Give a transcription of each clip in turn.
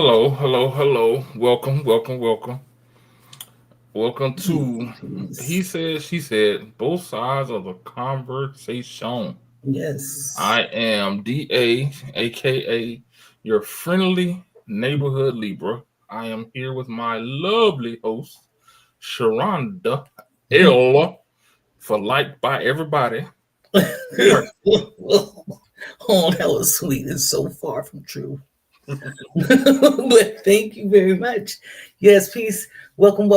hello. Welcome Peace, to He peace. Said, She Said, both sides of the conversation. Yes. I am DA, aka your friendly neighborhood Libra. I am here with my lovely host, Sheronda L, for liked by everybody. Here. Oh, that was sweet. It's so far from true. But thank you very much. Yes, peace. Welcome,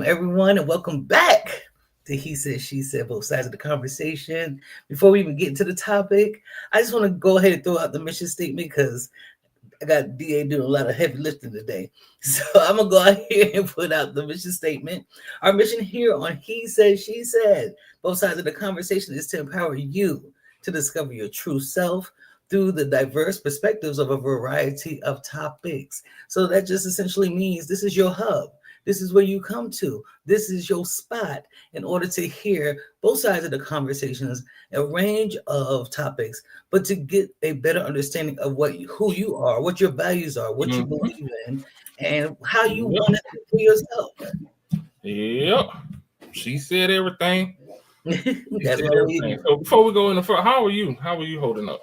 everyone, and welcome back to He Said, She Said, both sides of the conversation. Before we even get into the topic, I just want to go ahead and throw out the mission statement because I got DA doing a lot of heavy lifting today. So I'm gonna go out here and put out the mission statement. Our mission here on He Said, She Said, both sides of the conversation is to empower you to discover your true self through the diverse perspectives of a variety of topics. So that just essentially means this is your hub. This is where you come to. This is your spot in order to hear both sides of the conversations, a range of topics, but to get a better understanding of who you are, what your values are, what you Mhm. believe in, and how you Yep. want it for yourself. Yep. She said everything. She That's said why everything. So before we go in the front, how are you? How are you holding up?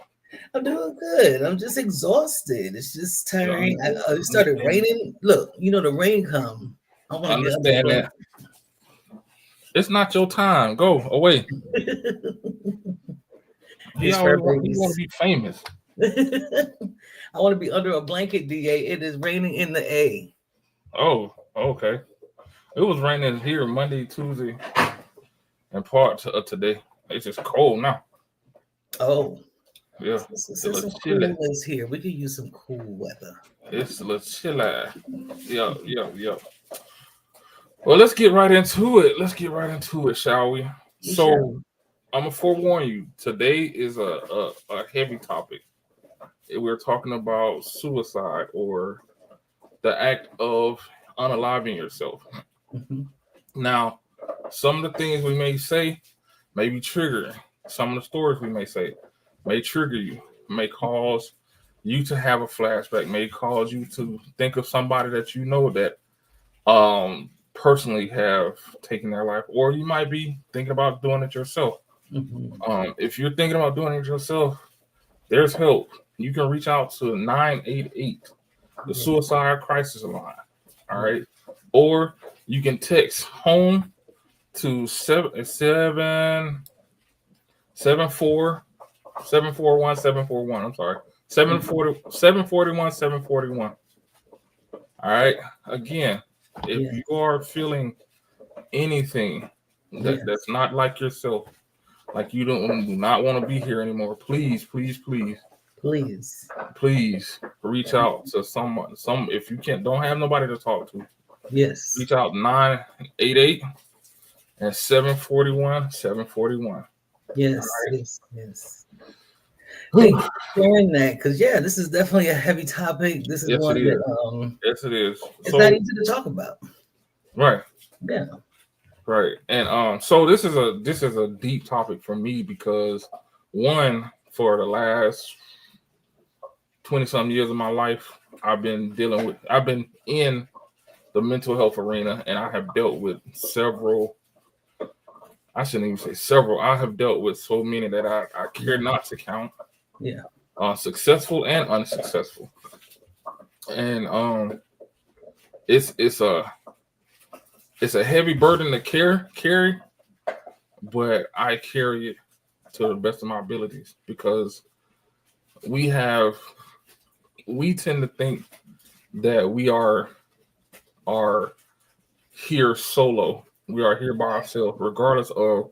I'm doing good. I'm just exhausted. It's just Yeah, tiring. It started understand. raining. Look, the rain come. I want I to get under understand that. It's not your time. Go away. a He It's always fur want. He want to babies. be famous. I want to be under a blanket, DA. It is raining in the A. Oh, okay. It was raining here Monday, Tuesday, and part of today. It's just cold now. Oh, Yeah, it's it's a little some chilly. coolness here. We could use some cool weather. It's a little chilly. Yeah. Well, let's get right into it. Shall we? We shall. So, I'm gonna forewarn you. Today is a heavy topic. We're talking about suicide or the act of unaliving yourself. Mhm. Now, some of the things we may say may be triggering. Some of the stories we may say may trigger you, may cause you to have a flashback, may cause you to think of somebody that you know that personally have taken their life, or you might be thinking about doing it yourself. Mhm. If you're thinking about doing it yourself, there's help. You can reach out to 988, the Yeah. suicide crisis line. All Yeah. right. Or you can text home to 741 I'm sorry. 741. All right. Again, if Yeah. you are feeling anything that's Yes. not like yourself, like you do not want to be here anymore, Please. please reach out to someone. Some if you can't don't have nobody to talk to, Yes. reach out 988 and 741. All Yes. right. Yes. Yes. Whew. Thank you for sharing that. Because this is definitely a heavy topic. This is Yes, it one is. that Yes, it is. it's not So easy to talk about. right, Yeah. right, and so this is a deep topic for me because one, for the last 20 some years of my life, I've been in the mental health arena, and I have dealt with several. I shouldn't even say several. I have dealt with so many that I care Yeah. not to count, Yeah. successful and unsuccessful, and it's it's a it's a heavy burden to carry, but I carry it to the best of my abilities because we have we tend to think that we are here solo. We are here by ourselves, regardless of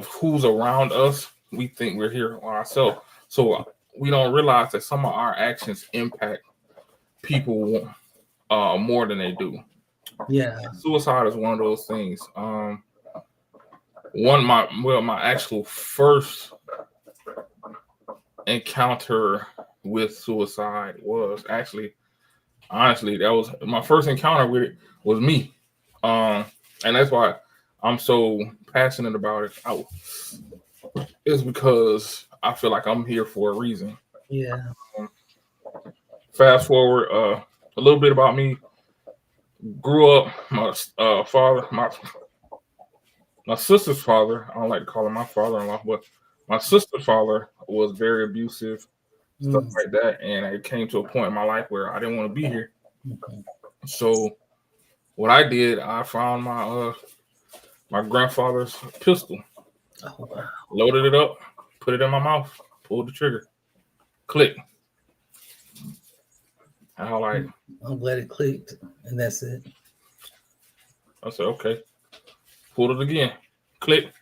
who's around us. We think we're here on ourselves, so we don't realize that some of our actions impact people more than they do. Yeah. Suicide is one of those things. My actual first encounter with suicide was actually honestly that was my first encounter with it was me. Um, and that's why I'm so passionate about it. It's because I feel like I'm here for a reason. Yeah. Um, fast forward a little bit about me. Grew up, my father, my sister's father. I don't like to call him my father-in-law, but my sister's father was very abusive, stuff Mm. like that. And it came to a point in my life where I didn't want to be here. Okay. So what I did, I found my grandfather's pistol, Oh wow. loaded it up, put it in my mouth, pulled the trigger, click. And I like, I'm glad it clicked, and that's it. I said, okay, pulled it again, click.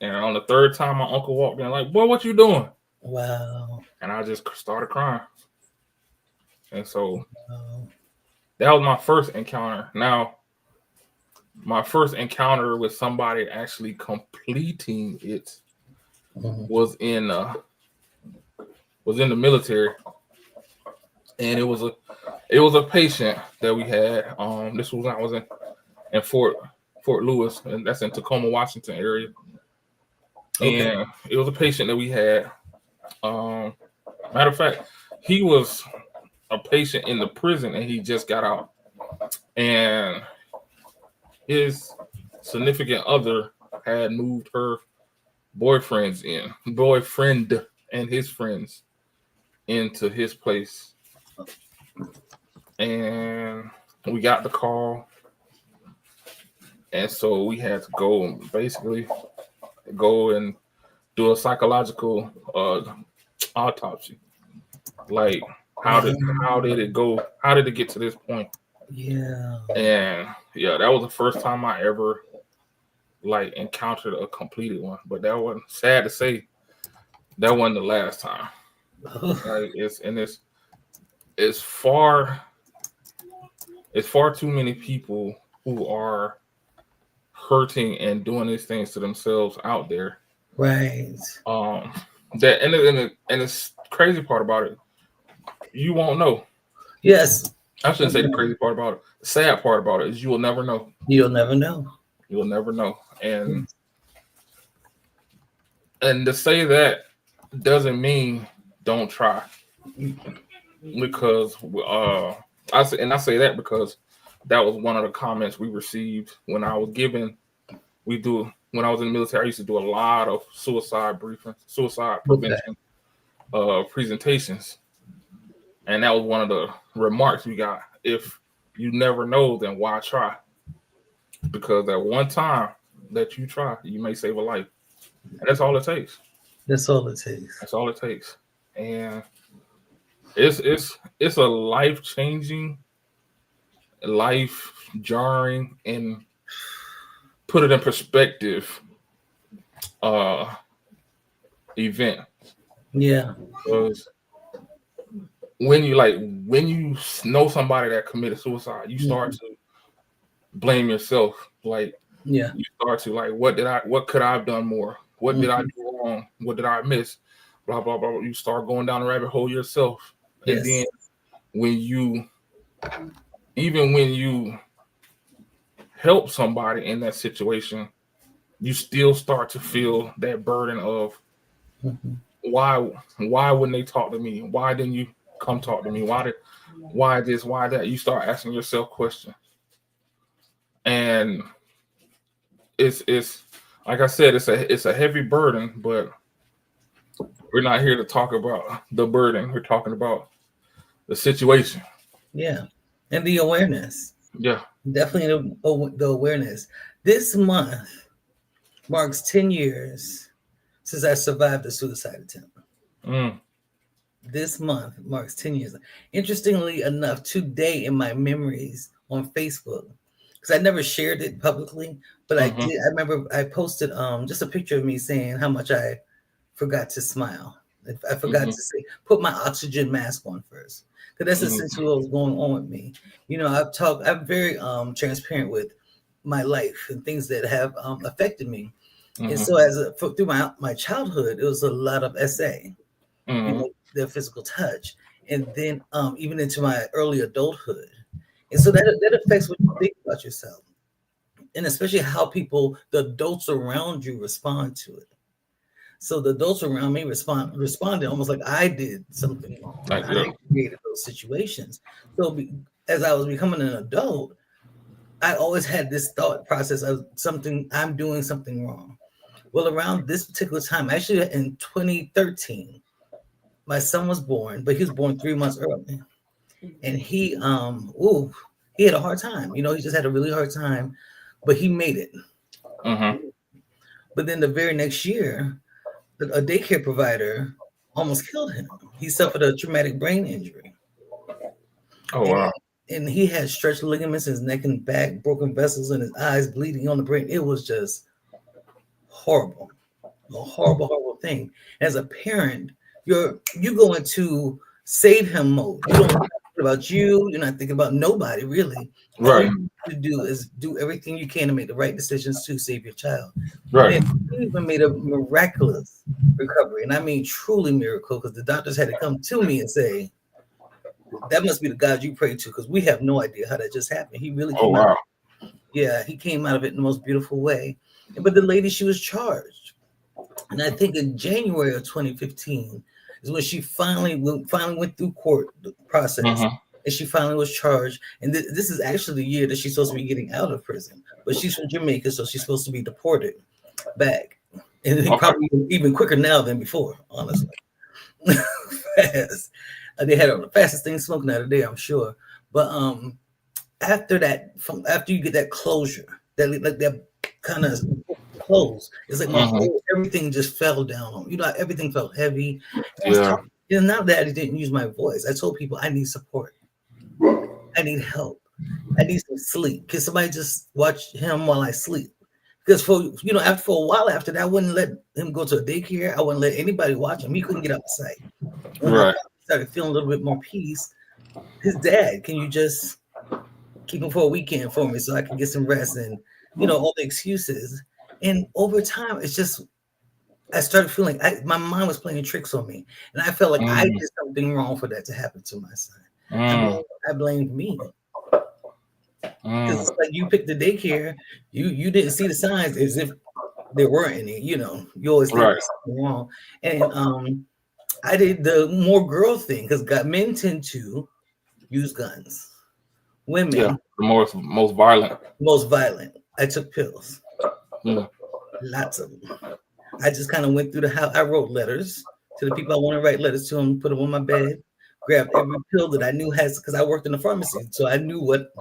And on the third time, my uncle walked in, like, boy, what you doing? Wow. And I just started crying. And so Wow. that was my first encounter. Now, my first encounter with somebody actually completing it Mhm. was in the military, and it was a patient that we had. This was when I was in Fort Lewis, and that's in Tacoma, Washington area. Okay. And it was a patient that we had. Um, Matter of fact, he was a patient in the prison, and he just got out. And his significant other had moved her boyfriend and his friends into his place. And we got the call. And so we had to basically go and do a psychological autopsy. Like how did it go? How did it get to this point? Yeah. And yeah, that was the first time I ever like encountered a completed one. But that wasn't, sad to say, that wasn't the last time. Like it's far too many people who are hurting and doing these things to themselves out there. Right. Um, that and the crazy part about it, you won't know. Yes. I shouldn't say the crazy part about it. The sad part about it is you will never know. You'll never know. You will never know. And to say that doesn't mean don't try, because I say that because that was one of the comments we received when I was given. When I was in the military, I used to do a lot of suicide briefings, suicide Okay. prevention presentations, and that was one of the remarks we got. If you never know, then why try? Because at one time that you try, you may save a life, and that's all it takes. That's all it takes. That's all it takes, and it's a life changing, life jarring, and put it in perspective uh event. Yeah. Because when you know somebody that committed suicide, you start Mhm. to blame yourself. Like Yeah. you start to like, what could I have done more? What did I Mhm. do wrong? What did I miss? Blah blah blah. You start going down the rabbit hole yourself. And Yes. then when you even when you help somebody in that situation, you still start to feel that burden of Mhm. why wouldn't they talk to me? Why didn't you come talk to me? Why this? Why that? You start asking yourself questions. And it's like I said, it's a heavy burden, but we're not here to talk about the burden. We're talking about the situation. Yeah. And the awareness. Yeah. Definitely the awareness. This month marks 10 years since I survived a suicide attempt. Mm. This month marks 10 years. Interestingly enough, today in my memories on Facebook, because I never shared it publicly, but I Mm-hmm. did. I remember I posted just a picture of me saying how much I forgot to smile. I forgot Mm-hmm. to say, put my oxygen mask on first. Because that's Mm-hmm. essentially what was going on with me. You know, I'm very transparent with my life and things that have affected me. And Mm-hmm. so through my childhood, it was a lot of SA, you Mm-hmm. know, the physical touch, and then even into my early adulthood. And so that affects what you think about yourself, and especially how the adults around you respond to it. So the adults around me responded almost like I did something wrong. Like, I created those situations. So as I was becoming an adult, I always had this thought process of I'm doing something wrong. Well, around this particular time, actually in 2013, my son was born, but he was born 3 months early. And he had a hard time. He just had a really hard time, but he made it. But then the very next year, a daycare provider almost killed him. He suffered a traumatic brain injury. Oh, wow. And he had stretched ligaments in his neck and back, broken vessels in his eyes, bleeding on the brain. It was just horrible. A horrible, horrible thing. As a parent, you go into save him mode. You don't think about you. You're not thinking about nobody, really. Right. All you need to do is do everything you can to make the right decisions to save your child. Right. And he even made a miraculous recovery. And I mean truly miracle, because the doctors had to come to me and say, that must be the God you pray to, because we have no idea how that just happened. He really came out. Yeah, he came out of it in the most beautiful way. But the lady, she was charged. And I think in January of 2015 is when she finally went through court process. And she finally was charged. And this is actually the year that she's supposed to be getting out of prison. But she's from Jamaica, so she's supposed to be deported back. And probably even quicker now than before, honestly. Fast. They had the fastest thing smoking out of there, I'm sure. But after you get that closure, that kind of close, it's like everything just fell down. Everything felt heavy. Yeah. And now that I didn't use my voice, I told people I need support. I need help. I need some sleep. Can somebody just watch him while I sleep? Because for a while after that, I wouldn't let him go to a daycare. I wouldn't let anybody watch him. He couldn't get outside. When I started feeling a little bit more peace, his dad, can you just keep him for a weekend for me so I can get some rest and all the excuses. And over time, it's just I started feeling my mind was playing tricks on me, and I felt like I did something wrong for that to happen to my son. I blamed me. Because it's like you picked the daycare, you didn't see the signs as if there weren't any. You always think there's something wrong. And I did the more girl thing, because men tend to use guns. Women, the most violent. Most violent. I took pills. Lots of them. I just kind of went through the house. I wrote letters to the people I want to write letters to them, put them on my bed, grabbed every pill that I knew has, because I worked in the pharmacy, so I knew what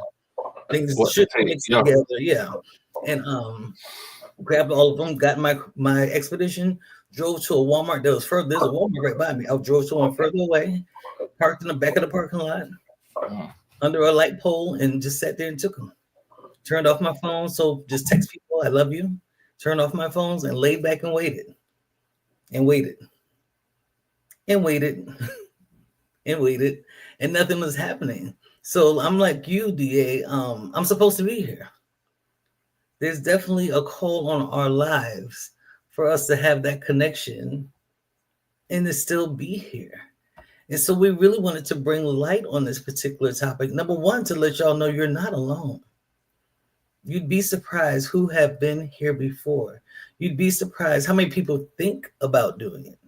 things should be mixed together. Yeah. And grabbed all of them, got my expedition, drove to a Walmart that was further. There's a Walmart right by me. I drove to one further away, parked in the back of the parking lot, under a light pole, and just sat there and took them. Turned off my phone, so just text people, I love you. Turned off my phones and laid back and waited. And waited. And waited. And waited. And nothing was happening. So I'm like you, D.A. I'm supposed to be here. There's definitely a call on our lives for us to have that connection and to still be here. And so we really wanted to bring light on this particular topic. Number one, to let y'all know you're not alone. You'd be surprised who have been here before. You'd be surprised how many people think about doing it.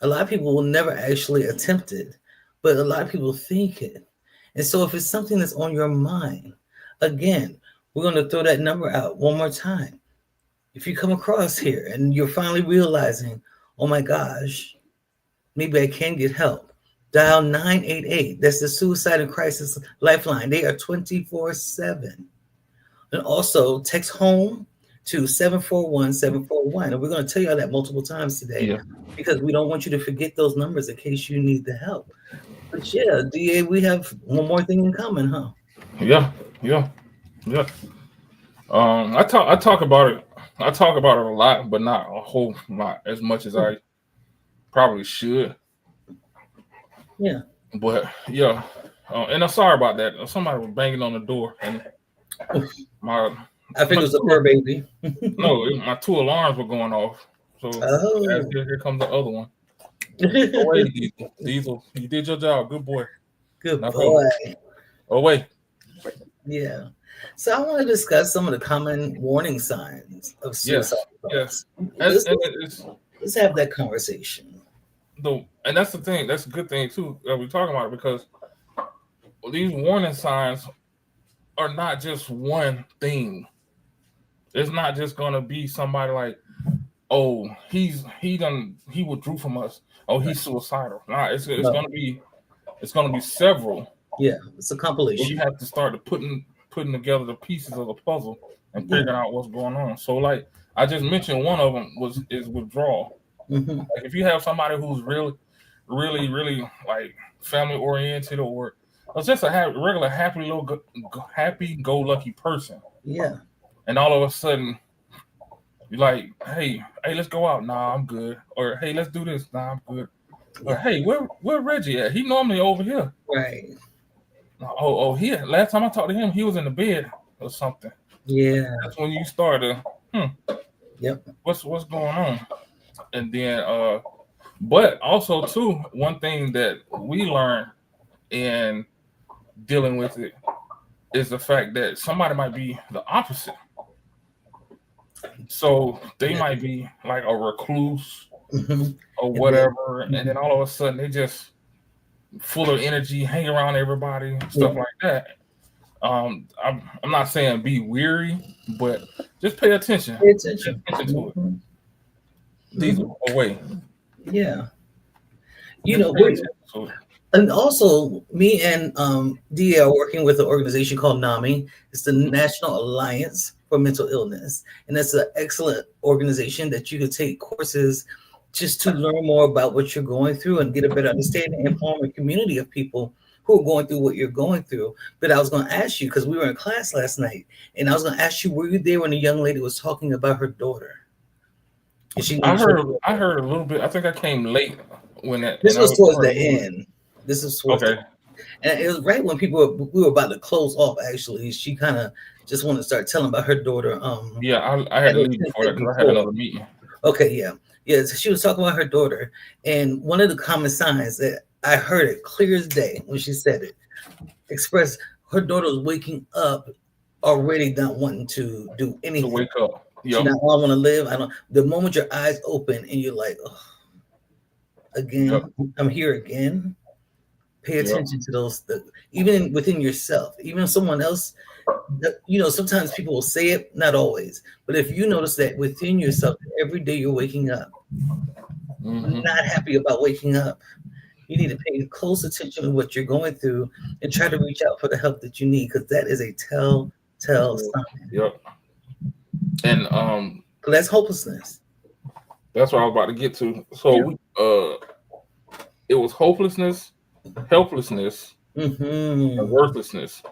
A lot of people will never actually attempt it, but a lot of people think it. And so if it's something that's on your mind, again, we're going to throw that number out one more time. If you come across here and you're finally realizing, oh my gosh, maybe I can get help, dial 988. That's the Suicide and Crisis Lifeline. They are 24/7. And also text home to 741-741. And we're going to tell you all that multiple times today because we don't want you to forget those numbers in case you need the help. But yeah, DA, we have one more thing in common, huh? Yeah. I talk about it. I talk about it a lot, but not a whole lot, as much as I probably should. Yeah. But yeah, and I'm sorry about that. Somebody was banging on the door, and I think it was a fur baby. No, my two alarms were going off. So here comes the other one. Oh, wait, Diesel, you did your job. Good boy. Good boy. Oh, wait. Yeah. So I want to discuss some of the common warning signs of suicide. Yes. Let's have that conversation. And that's the thing. That's a good thing too that we're talking about it because these warning signs are not just one thing. It's not just gonna be somebody like, oh, he withdrew from us. Oh, Right. he's suicidal. Nah, No. it's gonna be several. Yeah, it's a Where you compilation. have to start putting together the pieces of the puzzle and Yeah. figuring out what's going on. So like I just mentioned, one of them is withdrawal. Hmm. Like if you have somebody who's really like family oriented or just a regular happy go lucky person, Yeah. and all of a sudden you're like, hey, let's go out. Nah, I'm good. Or hey, let's do this. Nah, I'm good. Or Yeah. hey, where Reggie at? He normally over here. Right. Here. Last time I talked to him, he was in the bed or something. Yeah. That's when you start to, Yep. what's going on? And then, but also too, one thing that we learn in dealing with it is the fact that somebody might be the opposite. So they Yeah. might be like a recluse Hmm. or And then, whatever, and then all of a sudden they just full of energy, hang around everybody, yeah. stuff like that. I'm not saying be weary, but just pay attention. Pay Pay attention. attention to it. Hmm. These Hmm. are away. Yeah. You Just know, pay we attention to it. and also me and D.A are working with an organization called NAMI. It's the National Alliance for Mental Illness, and that's an excellent organization that you could take courses just to learn more about what you're going through and get a better understanding and form a community of people who are going through what you're going through. But I was going to ask you because we were in class last night, and I was going to ask you, were you there when the young lady was talking about her daughter? And she needs I heard a little bit. I think I came late when that, this and I was towards heard the a little bit. end. This is towards the Okay. And it was right when we were about to close off. Actually, she kind of just wanted to start telling about her daughter. Yeah, I had At to her leave 10th before day that because I had before. another meeting. Okay, yeah, yeah. So she was talking about her daughter, and one of the common signs that I heard it clear as day when she said it expressed her daughter was waking up already not wanting to do To anything. wake up. She Yep. not, oh, I want to live. I don't. The moment your eyes open and you're like, oh, Yep. again, I'm here again. Pay Yep. attention to those, even within yourself, even if someone else, sometimes people will say it, not always, but if you notice that within yourself, every day you're waking up, Hmm. not happy about waking up, you need to pay close attention to what you're going through and try to reach out for the help that you need because that is a telltale sign. Yep. And 'Cause that's hopelessness. that's what I was about to get to. So Yeah. it was hopelessness, helplessness, and Hmm. worthlessness.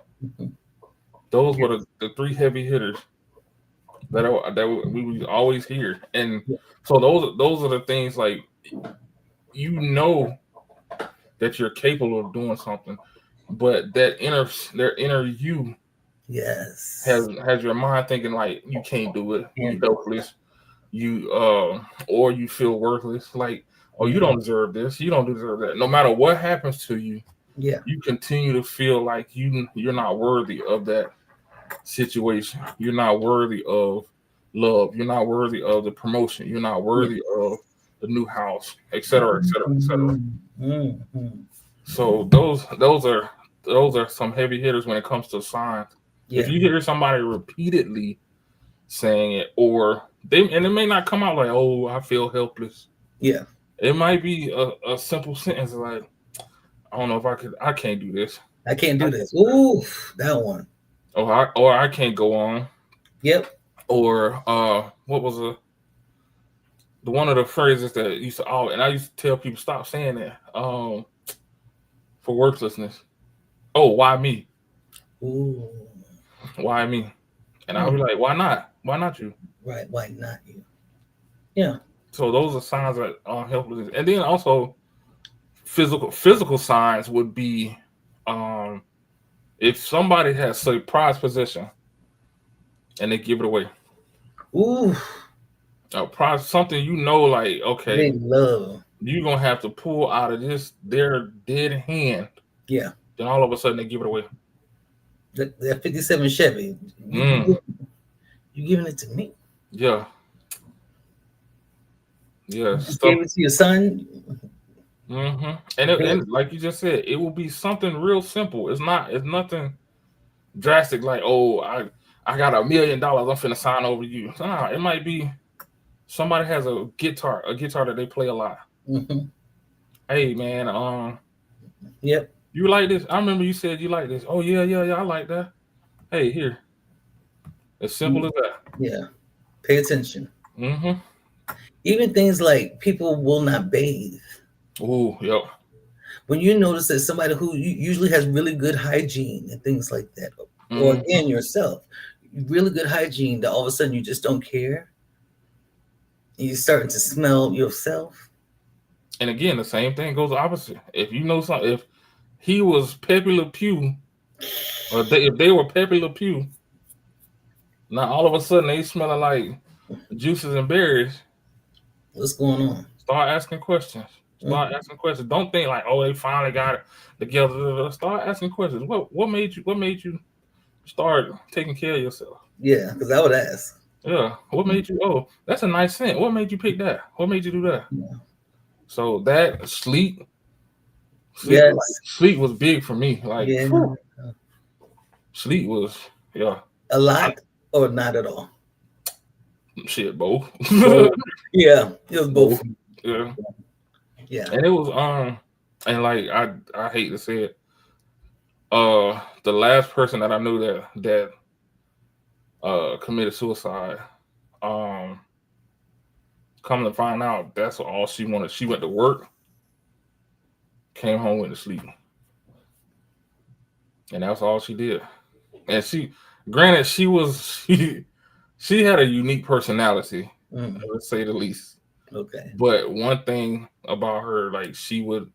Those were the three heavy hitters that we would always hear. And Yeah. so those are the things like you know that you're capable of doing something, but their inner you Yes. has your mind thinking like you can't do it, you Can't do helpless, you or you feel worthless, like oh it. you don't deserve this, you don't deserve that. No matter what happens to you, Yeah. you continue to feel like you're not worthy of that situation. You're not worthy of love. You're not worthy of the promotion. You're not Yeah. worthy of the new house, et cetera, et cetera, et cetera. Mhm. Mhm. So those are some heavy hitters when it comes to signs. If Yeah. you hear somebody repeatedly saying it, or it may not come out like, "Oh, I feel helpless." Yeah. It might be a simple sentence like, "I don't know if I can't do this, I can't I do can't this. do that, Ooh, that one. or I can't go on." Yep. Or what was the one of the phrases that used to all and I used to tell people stop saying that for worthlessness. Oh, why me? Ooh. Why me? And I'll Hmm. be like, why not? Why not you? Right. Why not you? Yeah. So those are signs that are helplessness. And then also physical signs would be um if somebody has say prized possession and they give it away. Ooh. Prize something like, They okay, love. you're gonna have to pull out of this their dead hand. Yeah. Then all of a sudden they give it away. That 57 Chevy. Mm, You giving it to me? yeah. Yeah, You stuff. gave it to your son. And like you just said, it will be something real simple. It's nothing drastic like, oh, I got $1 million. I'm finna sign over you. Nah, it might be somebody has a guitar that they play a lot. Mm-hmm. Hey man, Yep. you like this? I remember you said you like this. Oh yeah, I like that. Hey, here. As simple as that. Yeah. Pay attention. Mm-hmm. Even things like people will not bathe. Ooh, yep. When you notice that somebody who usually has really good hygiene and things like that, or Mm-hmm. again yourself, really good hygiene, that all of a sudden you just don't care, and you're starting to smell yourself. And again, the same thing goes opposite. If you know something, if he was Pepe Le Pew, or if they were Pepe Le Pew, now all of a sudden they smelling like juices and berries. What's going on? Start asking questions. Start Mhm. asking questions. Don't think like, oh, they finally got it together. Start asking questions. What made you start taking care of yourself? Yeah, because I would ask. Yeah. What made you? Oh, that's a nice scent. What made you pick that? What made you do that? Yeah. So that Yes. sleep was big for me. Like, Yeah. whew, sleep was yeah. A lot or not at all. Shit, both. Both. Yeah, it was both. Both. Yeah. Yeah. And it was and like I hate to say it, the last person that I knew that committed suicide, um come to find out that's all she wanted. She went to work, came home, went to sleep. And that's all she did. And granted, she had a unique personality, Mm. let's say the least. Okay. But one thing about her, like she would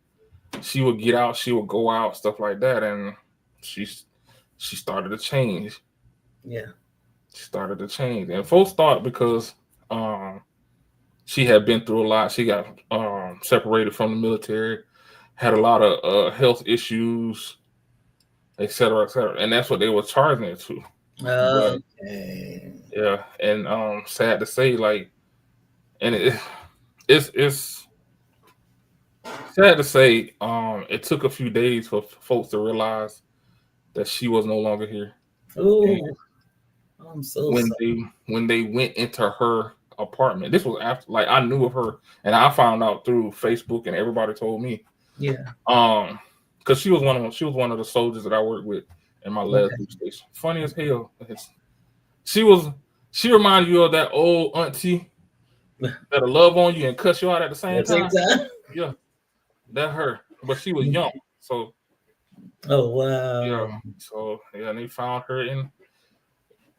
get out, she would go out, stuff like that, and she she started to change. Yeah. She started to change, and folks thought because um she had been through a lot. She got separated from the military, had a lot of health issues, et cetera, and that's what they were charging her to. But Okay. yeah, and sad to say, like, and it's sad to say, it took a few days for folks to realize that she was no longer here. And Oh, I'm so when sorry. they went into her apartment, this was after, like, I knew of her, and I found out through Facebook, and everybody told me, Yeah. because she was one of the soldiers that I worked with in my last Okay. duty station. Funny as hell. She was she reminded you of that old auntie that'll love on you and cuss you out at the same At the same time. time. Yeah, that her. But she was young. So Oh yeah. wow. So yeah, and they found her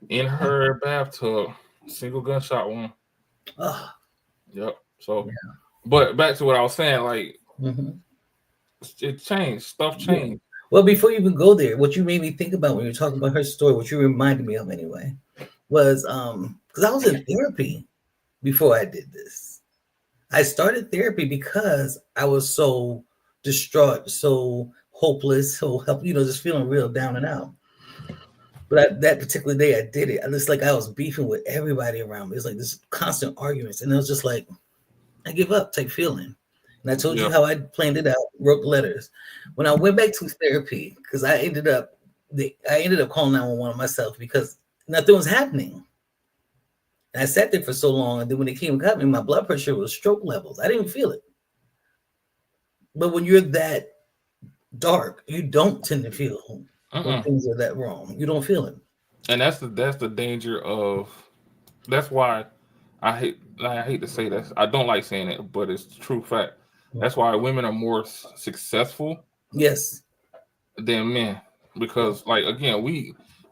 in her bathtub. Single gunshot wound. Oh, Yep. So yeah. but back to what I was saying, like Hmm. it changed. Stuff Yeah. changed. Well, before you even go there, what you made me think about when you were talking about her story, what you reminded me of anyway, was because I was in therapy before I did this. I started therapy because I was so distraught, so hopeless, so help, just feeling real down and out. But that particular day, I did it. It's like I was beefing with everybody around me. It's like this constant arguments, and it was just like I give up type feeling. And I told you Yeah. how I planned it out, wrote letters. When I went back to therapy, because I ended up calling 911 myself because nothing was happening. And I sat there for so long, and then when they came and got me, my blood pressure was stroke levels. I didn't feel it. But when you're that dark, you don't tend to feel when Mm-mm. things are that wrong. You don't feel it. And that's the danger of. That's why I hate to say this. I don't like saying it, but it's true fact. That's why women are more successful Yes. than men because, like, again,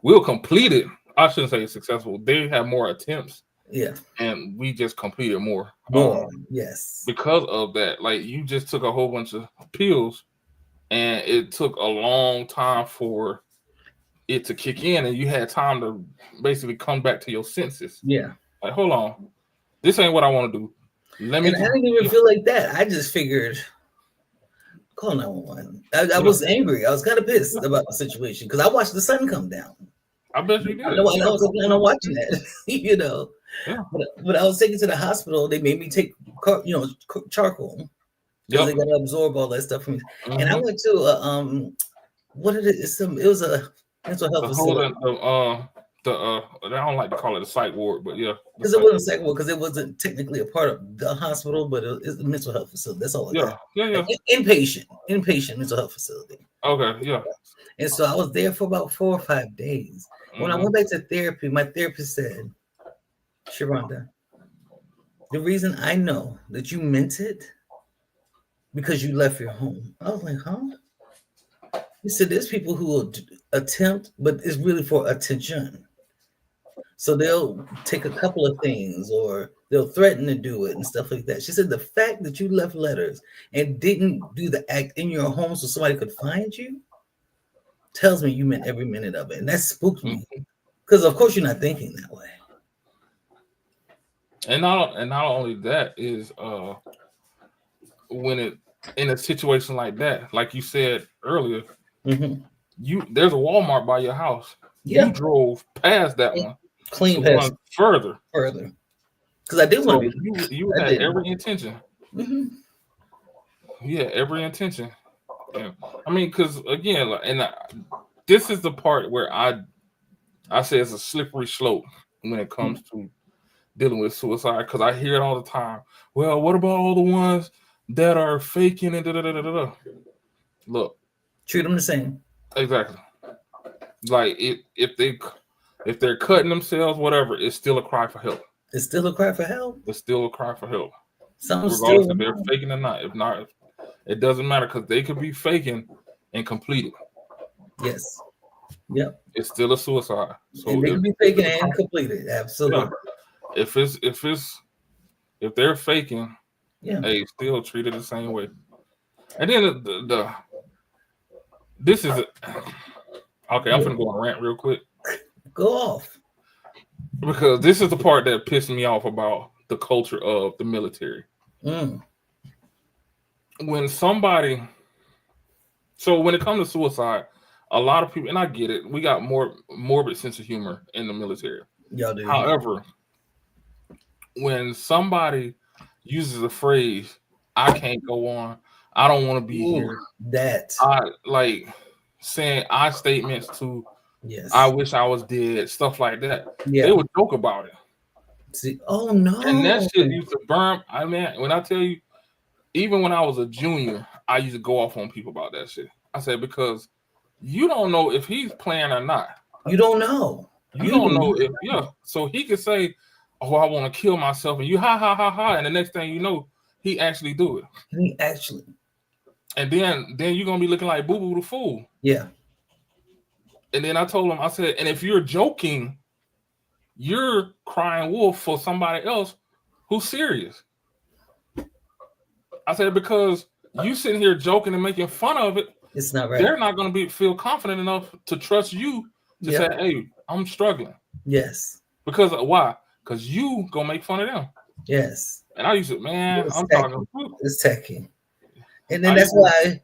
we'll complete it. I shouldn't say successful. They have more attempts, Yeah. and we just completed more. More. Yes. Because of that, like, you just took a whole bunch of pills, and it took a long time for it to kick in, and you had time to basically come back to your senses. Yeah. Like, hold on, this ain't what I want to do. Let me And I just. didn't even feel like that. I just figured, call 911. I Yeah, was angry. I was kind of pissed about the situation because I watched the sun come down. I bet you I did. know. I was watching that, you know. Yeah. But I was taken to the hospital. They made me take, charcoal because they Yep. got to absorb all that stuff from me. And I Mm-hmm. went to what did it? It was a mental health The whole facility I don't like to call it a psych ward, but yeah, the because it psych. wasn't second because it wasn't technically a part of the hospital, but it's a mental health facility. That's all it got. Yeah, yeah, yeah. Inpatient mental health facility. Okay, yeah. And so I was there for about 4 or 5 days. When I Mm-hmm. went back to therapy, my therapist said, Sheronda, the reason I know that you meant it because you left your home. I was like, huh? He said, there's people who will attempt, but it's really for attention. So they'll take a couple of things or they'll threaten to do it and stuff like that. She said, the fact that you left letters and didn't do the act in your home so somebody could find you tells me you meant every minute of it. And that spooked me because, of course, you're not thinking that way. And not only that is when it in a situation like that, like you said earlier, Mm-hmm. there's a Walmart by your house. Yeah. You drove past that one Clean to past run further. because I did want So to be. you I had did. every intention. Mm-hmm. You had every intention. Yeah. I mean, because again, this is the part where I say it's a slippery slope when it comes to dealing with suicide, because I hear it all the time. Well, what about all the ones that are faking and da da da da da? Look, Treat them the same. exactly. Like if they're cutting themselves, whatever, it's still a cry for help. It's still a cry for help. It's still a cry for help, Something's regardless still if they're wrong. faking or not. If not, it doesn't matter because they could be faking and completed. Yes. Yep. It's still a suicide. And So they if can be faking and completed. Absolutely. yeah, if they're faking, Yeah. hey, still treat it the same way. And then this is okay. I'm finna go on a rant real quick Go off. because this is the part that pissed me off about the culture of the military. Mm. When it comes to suicide, a lot of people, and I get it, we got more morbid sense of humor in the military. Y'all do. However, when somebody uses the phrase, I can't go on, I don't want to be here, That. I like saying I statements to Yes. I wish I was dead, stuff like that. Yeah. They would joke about it. See, oh no. And that shit used to burn. I mean, when I tell you, even when I was a junior, I used to go off on people about that shit. I said, because you don't know if he's playing or not. You don't know. You don't know if, yeah. So he could say, oh, I want to kill myself. And you ha, ha, ha, ha. And the next thing you know, he actually do it. He actually. And then you're going to be looking like Boo Boo the Fool. Yeah. And then I told him, I said, and if you're joking, you're crying wolf for somebody else who's serious. I said, because you sitting here joking and making fun of it, it's not right. They're not going to feel confident enough to trust you to say, hey, I'm struggling. Yes. Because why? Because you going to make fun of them. Yes. And I used to, man, it's I'm tacky. talking. It's tacky. And then that's why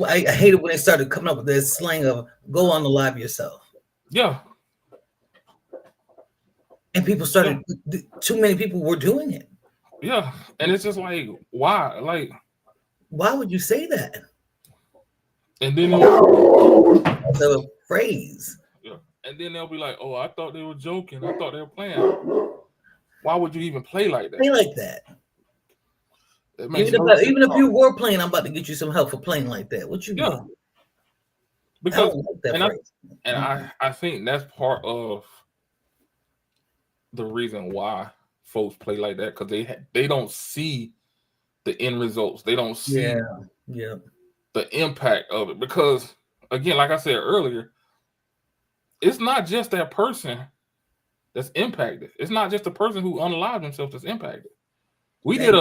I hated when they started coming up with this slang of go on the live yourself. Yeah. And people started, too many people were doing it. Yeah. And it's just like, why? Like, why would you say that? And then the phrase. Yeah. And then they'll be like, oh, I thought they were joking. I thought they were playing. Why would you even play like that? Play like that. Even if you were playing, I'm about to get you some help for playing like that. What you mean? Because I think that's part of the reason why folks play like that, because they don't see the end results. They don't see the impact of it. Because again, like I said earlier, it's not just that person that's impacted. It's not just the person who unalived himself that's impacted. We did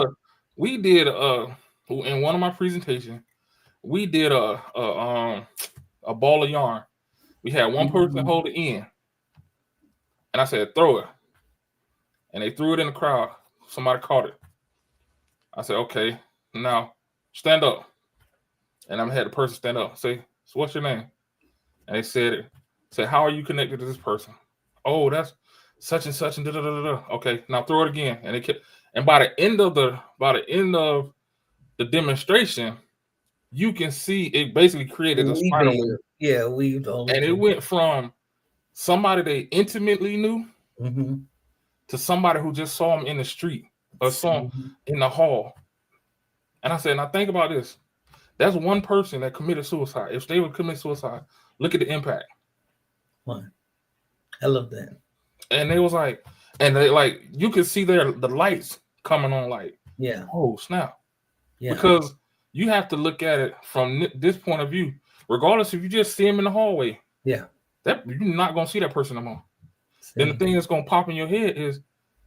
in one of my presentations, we did a ball of yarn. We had one person hold the end, and I said, throw it. And they threw it in the crowd. Somebody caught it. I said, okay, now stand up. And I had the person stand up. Say, so what's your name? And they said it. Said, how are you connected to this person? Oh, such and such and da da da da. Okay, now throw it again, and it kept. And by the end of the demonstration, you can see it basically created a spider web, weaved all and it over. went from somebody they intimately knew to somebody who just saw him in the street or saw him in the hall. And I said, now think about this. That's one person that committed suicide. If they would commit suicide, look at the impact. One. I love that. And they was like, and they like, you could see the lights coming on, like, oh snap. Yeah. Because you have to look at it from this point of view, regardless if you just see him in the hallway. Yeah. That you're not gonna see that person no more. Then the thing that's gonna pop in your head is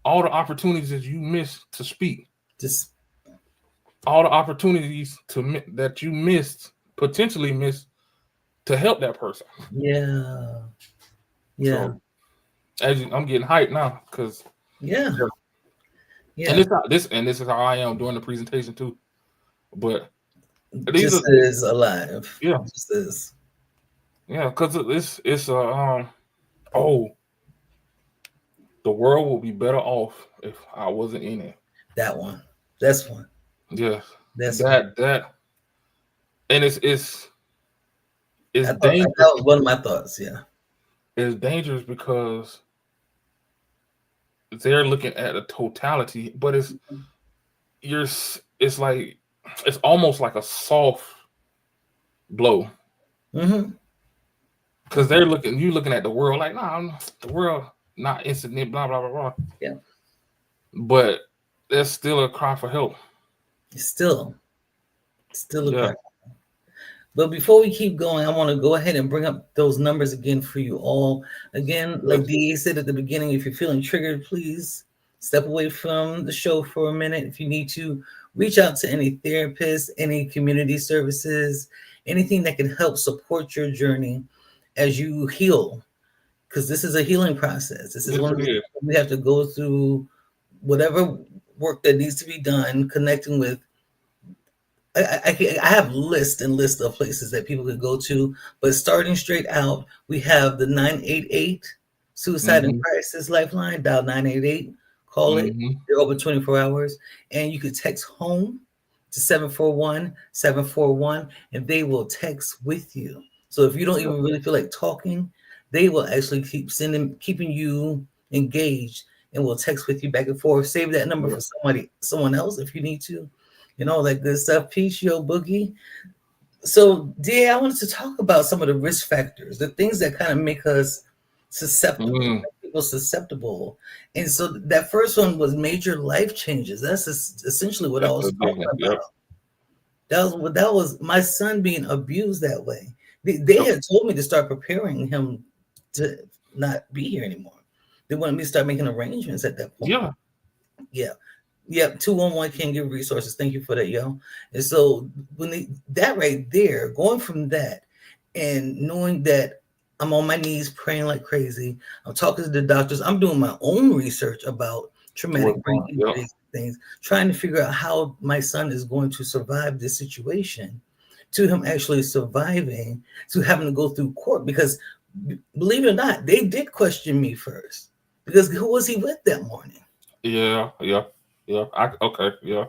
all the opportunities that you missed to speak. Just all the opportunities that you potentially missed to help that person. Yeah. Yeah. So, I'm getting hyped now because yeah. And this is how I am doing the presentation too. But this is alive. Yeah. This is. Yeah, because it's the world will be better off if I wasn't in it. That one. That's one. Yeah. That's that. And it's dangerous. That was one of my thoughts. Yeah. It's dangerous because they're looking at the totality, but it's almost like a soft blow. Because you looking at the world like, nah, the world not incident, blah blah blah blah. Yeah. But there's still a cry for help. Still a cry. But before we keep going, I want to go ahead and bring up those numbers again for you all. Again, like D.A said at the beginning, if you're feeling triggered, please step away from the show for a minute. If you need to, reach out to any therapist, any community services, anything that can help support your journey as you heal. Because this is a healing process. This is one of the we have to go through whatever work that needs to be done, connecting with. I have lists and lists of places that people could go to, but starting straight out, we have the 988 Suicide and Crisis Lifeline. Dial 988, call it. They're open 24 hours, and you could text home to 741-741, and they will text with you. So if you don't even really feel like talking, they will actually keeping you engaged, and will text with you back and forth. Save that number for someone else if you need to. All that good stuff. Peace, yo, Boogie. So, D.A., I wanted to talk about some of the risk factors, the things that kind of make us susceptible, make people susceptible. And so that first one was major life changes. That's essentially what I was talking about. That was my son being abused that way. They had told me to start preparing him to not be here anymore. They wanted me to start making arrangements at that point. Yeah. Yep, 211 can give resources. Thank you for that, yo. And so that right there, going from that and knowing that I'm on my knees praying like crazy, I'm talking to the doctors, I'm doing my own research about traumatic brain injuries things, trying to figure out how my son is going to survive this situation, to him actually surviving, to having to go through court. Because believe it or not, they did question me first. Because who was he with that morning? Yeah. The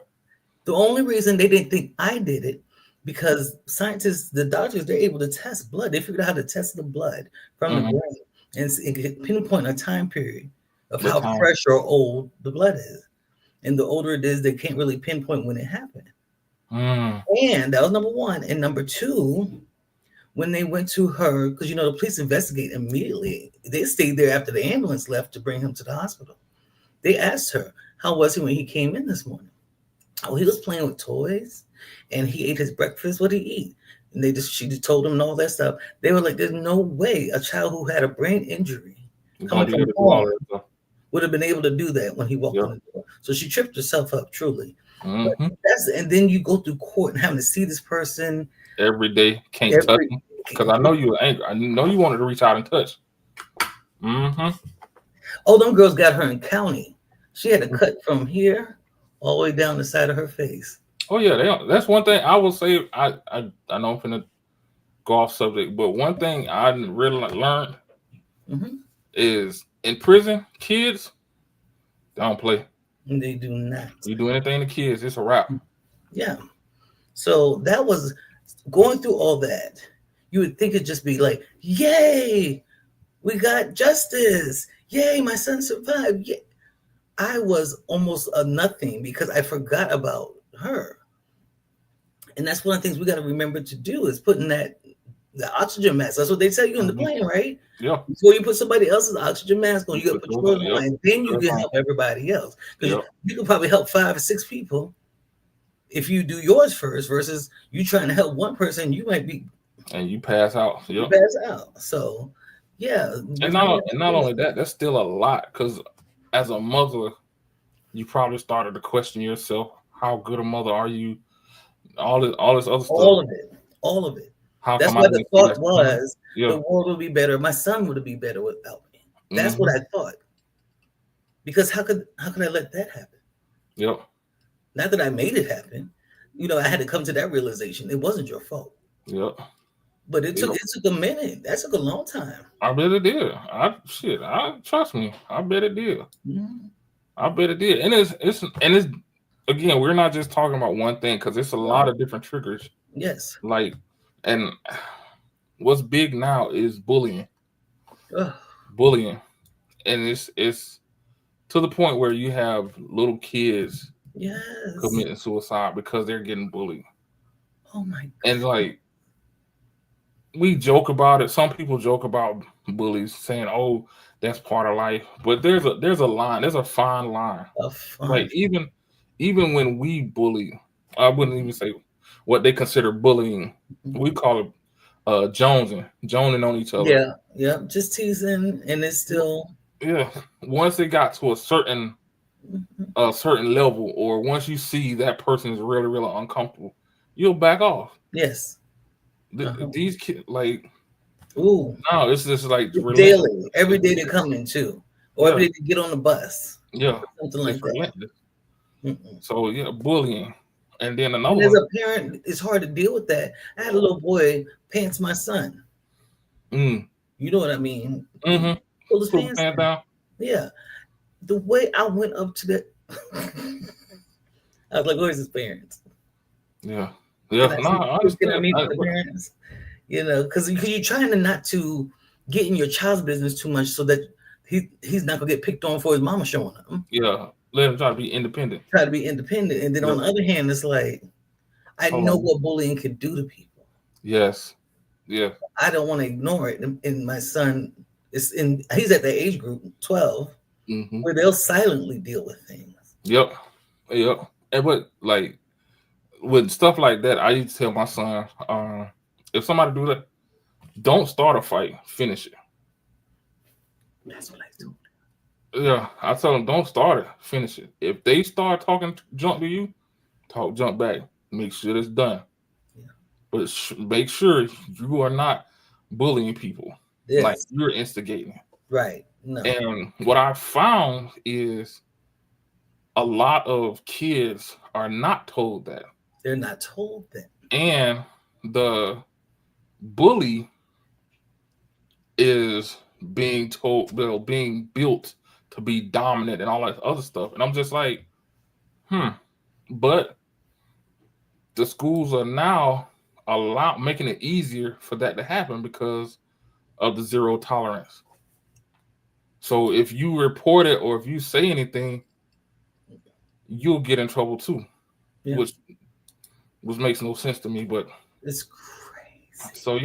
only reason they didn't think I did it, because scientists, the doctors, they're able to test blood. They figured out how to test the blood from the brain and pinpoint a time period of how fresh or old the blood is. And the older it is, they can't really pinpoint when it happened. And that was number one. And number two, when they went to her, because the police investigate immediately. They stayed there after the ambulance left to bring him to the hospital. They asked her, how was he when he came in this morning? Oh, he was playing with toys and he ate his breakfast. What did he eat? And she just told him and all that stuff. They were like, there's no way a child who had a brain injury coming from home would have been able to do that when he walked in the door. So she tripped herself up, truly. And then you go through court and having to see this person every day, can't touch him. Because I know you were angry. I know you wanted to reach out and touch. Oh, them girls got her in county. She had a cut from here all the way down the side of her face. Oh yeah, that's one thing I will say. I know I'm finna go off subject, but one thing I really learned is in prison, kids, they don't play. They do not. You do anything to kids, it's a wrap. Yeah. So that was going through all that. You would think it'd just be like, yay, we got justice. Yay, my son survived. Yay. I was almost a nothing because I forgot about her. And that's one of the things we got to remember to do is putting the oxygen mask. That's what they tell you in the plane, right? Yeah. Before you put somebody else's oxygen mask on, you got to put yours on, and then you can help everybody else. Because you can probably help 5 or 6 people if you do yours first versus you trying to help one person. You might be and you pass out. You pass out. So yeah. And not only that, that's still a lot because as a mother, you probably started to question yourself. How good a mother are you? All this other stuff. All of it. How That's come what the thought was. Yeah. The world would be better. My son would be better without me. That's what I thought. Because how could I let that happen? Yep. Not that I made it happen. I had to come to that realization. It wasn't your fault. Yep. But it took a minute. That took a long time. I bet it did. Trust me. I bet it did. Mm-hmm. I bet it did. And it's again, we're not just talking about one thing because it's a lot of different triggers. Yes. Like, and what's big now is bullying. Ugh. Bullying. And it's to the point where you have little kids committing suicide because they're getting bullied. Oh my God. And like we joke about it. Some people joke about bullies saying, "Oh, that's part of life." But there's a line. There's a fine line. Like even when we bully, I wouldn't even say what they consider bullying. We call it jonesing on each other. Yeah, just teasing, and it's still Once it got to a certain level, or once you see that person is really, really uncomfortable, you'll back off. Yes. These kids, like, no, it's just like daily, every day they come in too, or every day they get on the bus. Yeah, something like that. So bullying, and then another. And as a parent, it's hard to deal with that. I had a little boy pants my son. You know what I mean? Mm-hmm. Pull his pants down. Yeah, the way I went up to that, I was like, "Where's his parents?" Yeah. I understand. The parents, because you're trying not to get in your child's business too much, so that he's not gonna get picked on for his mama showing him. Yeah, let him try to be independent. And then on the other hand, it's like I know what bullying can do to people. Yes. Yeah. I don't want to ignore it. And my son he's at the age group 12, where they'll silently deal with things. Yep. And but like with stuff like that, I used to tell my son, if somebody do that, don't start a fight, finish it. That's what I do. Yeah, I tell them don't start it, finish it. If they start talking junk to you, talk junk back. Make sure it's done. Yeah. But make sure you are not bullying people. Yes. Like you're instigating. Right. No. And what I found is a lot of kids are not told that. They're not told that. And the bully is being being built to be dominant and all that other stuff. And I'm just like, but the schools are now making it easier for that to happen because of the zero tolerance. So if you report it or if you say anything, you'll get in trouble too. Yeah. Which makes no sense to me, but it's crazy. So